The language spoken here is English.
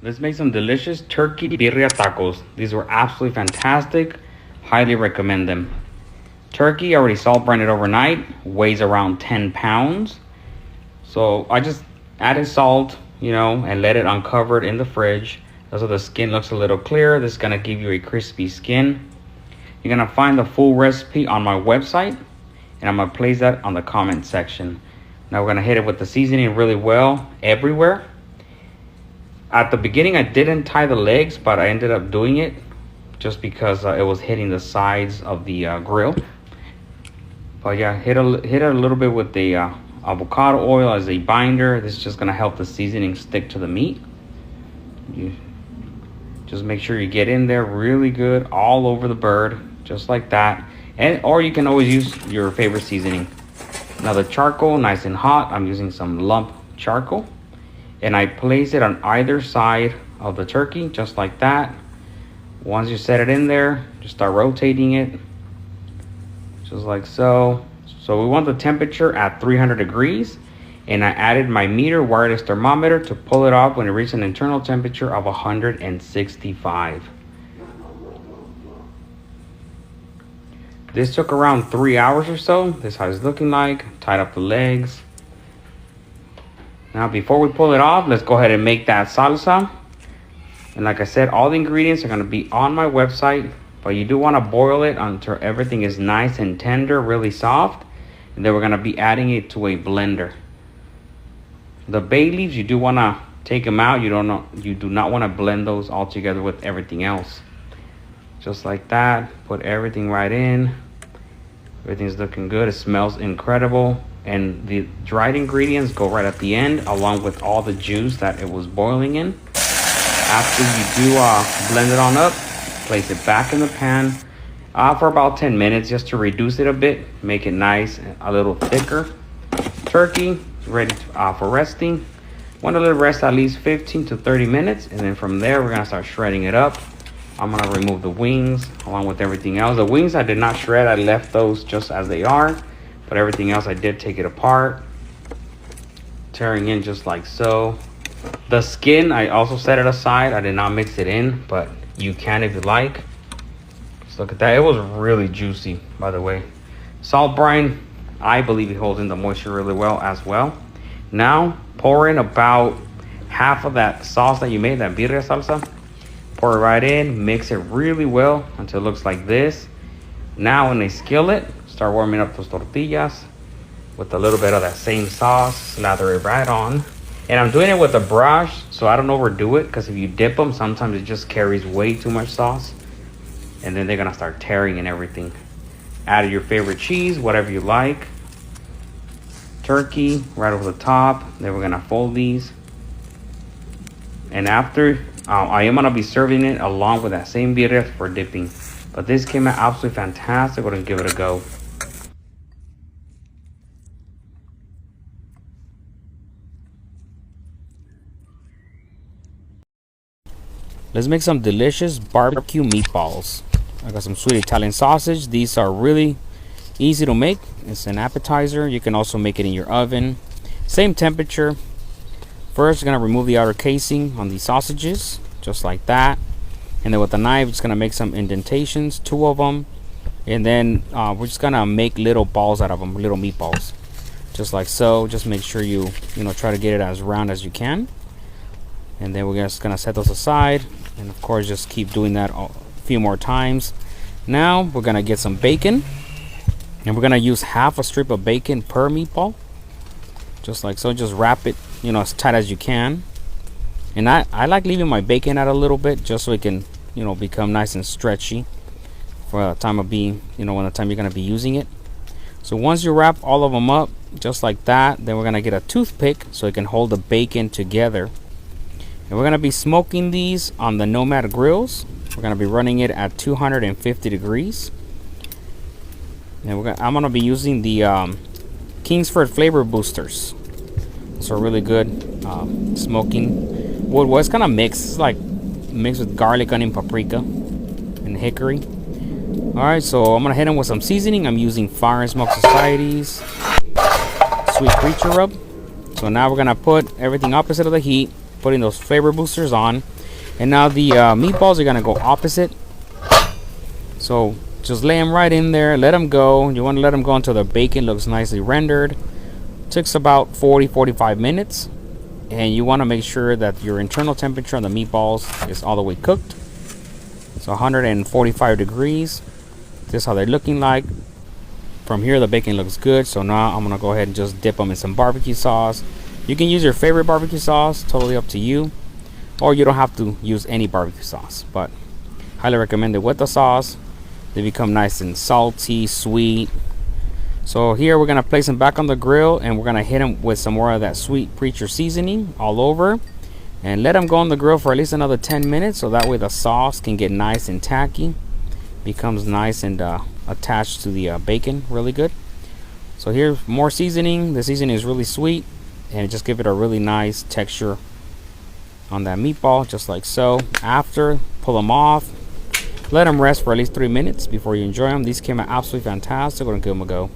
Let's make some delicious turkey birria tacos. These were absolutely fantastic. Highly recommend them. Turkey, I already salt brined it overnight. Weighs around 10 pounds. So I just added salt, and let it uncover it in the fridge. So the skin looks a little clearer. This is gonna give you a crispy skin. You're gonna find the full recipe on my website, and I'm gonna place that on the comment section. Now we're gonna hit it with the seasoning really well everywhere. At the beginning, I didn't tie the legs, but I ended up doing it just because it was hitting the sides of the grill. But yeah, hit it a little bit with the avocado oil as a binder. This is just gonna help the seasoning stick to the meat. You just make sure you get in there really good all over the bird, just like that. Or you can always use your favorite seasoning. Now the charcoal, nice and hot. I'm using some lump charcoal, and I place it on either side of the turkey, just like that. Once you set it in there, just start rotating it, just like so. So we want the temperature at 300 degrees, and I added my meter wireless thermometer to pull it off when it reaches an internal temperature of 165. This took around 3 hours or so. This is how it's looking like. Tied up the legs. Now before we pull it off, let's go ahead and make that salsa. And like I said, all the ingredients are gonna be on my website, but you do wanna boil it until everything is nice and tender, really soft. And then we're gonna be adding it to a blender. The bay leaves, you do wanna take them out. You do not wanna blend those all together with everything else. Just like that, put everything right in. Everything's looking good. It smells incredible. And the dried ingredients go right at the end, along with all the juice that it was boiling in. After you do blend it on up, place it back in the pan for about 10 minutes just to reduce it a bit, make it nice, a little thicker. Turkey ready for resting. Want to let it rest at least 15 to 30 minutes, and then from there we're gonna start shredding it up. I'm gonna remove the wings along with everything else. The wings I did not shred, I left those just as they are, but everything else I did take it apart, tearing in just like so. The skin, I also set it aside. I did not mix it in, but you can if you like. Just look at that. It was really juicy, by the way. Salt brine, I believe it holds in the moisture really well as well. Now pour in about half of that sauce that you made, that birria salsa. Pour it right in, mix it really well until it looks like this. Now in a skillet, start warming up those tortillas with a little bit of that same sauce, slather it right on. And I'm doing it with a brush so I don't overdo it, because if you dip them, sometimes it just carries way too much sauce. And then they're gonna start tearing and everything. Add your favorite cheese, whatever you like. Turkey right over the top. Then we're gonna fold these. And after, I am gonna be serving it along with that same birria for dipping. But this came out absolutely fantastic. We're gonna give it a go. Let's make some delicious barbecue meatballs. I got some sweet Italian sausage. These are really easy to make. It's an appetizer. You can also make it in your oven. Same temperature. First, you're gonna remove the outer casing on the sausages, just like that. And then with the knife, it's gonna make some indentations, 2 of them. And then we're just gonna make little balls out of them, little meatballs, just like so. Just make sure you try to get it as round as you can. And then we're just gonna set those aside, and of course just keep doing that a few more times. Now we're gonna get some bacon, and we're gonna use half a strip of bacon per meatball, just like so. Just wrap it as tight as you can. And I like leaving my bacon out a little bit just so it can become nice and stretchy for the time of being, when the time you're gonna be using it. So once you wrap all of them up just like that, then we're gonna get a toothpick so it can hold the bacon together. And we're gonna be smoking these on the Nomad grills. We're gonna be running it at 250 degrees. And I'm gonna be using the Kingsford flavor boosters. So really good smoking wood. Well, it's kind of mixed. It's like mixed with garlic, onion, paprika, and hickory. All right, so I'm gonna hit them with some seasoning. I'm using Fire and Smoke Society's Sweet Creature Rub. So now we're gonna put everything opposite of the heat, putting those flavor boosters on. And now the meatballs are gonna go opposite. So just lay them right in there, let them go. You want to let them go until the bacon looks nicely rendered. Takes about 40-45 minutes. And you want to make sure that your internal temperature on the meatballs is all the way cooked. So 145 degrees. This is how they're looking like. From here the bacon looks good. So now I'm gonna go ahead and just dip them in some barbecue sauce. You can use your favorite barbecue sauce, totally up to you. Or you don't have to use any barbecue sauce, but highly recommend it with the sauce. They become nice and salty, sweet. So here we're gonna place them back on the grill, and we're gonna hit them with some more of that sweet preacher seasoning all over, and let them go on the grill for at least another 10 minutes, so that way the sauce can get nice and tacky, becomes nice and attached to the bacon really good. So here's more seasoning. The seasoning is really sweet, and just give it a really nice texture on that meatball, just like so. After, pull them off, let them rest for at least 3 minutes before you enjoy them. These came out absolutely fantastic. We're gonna give them a go.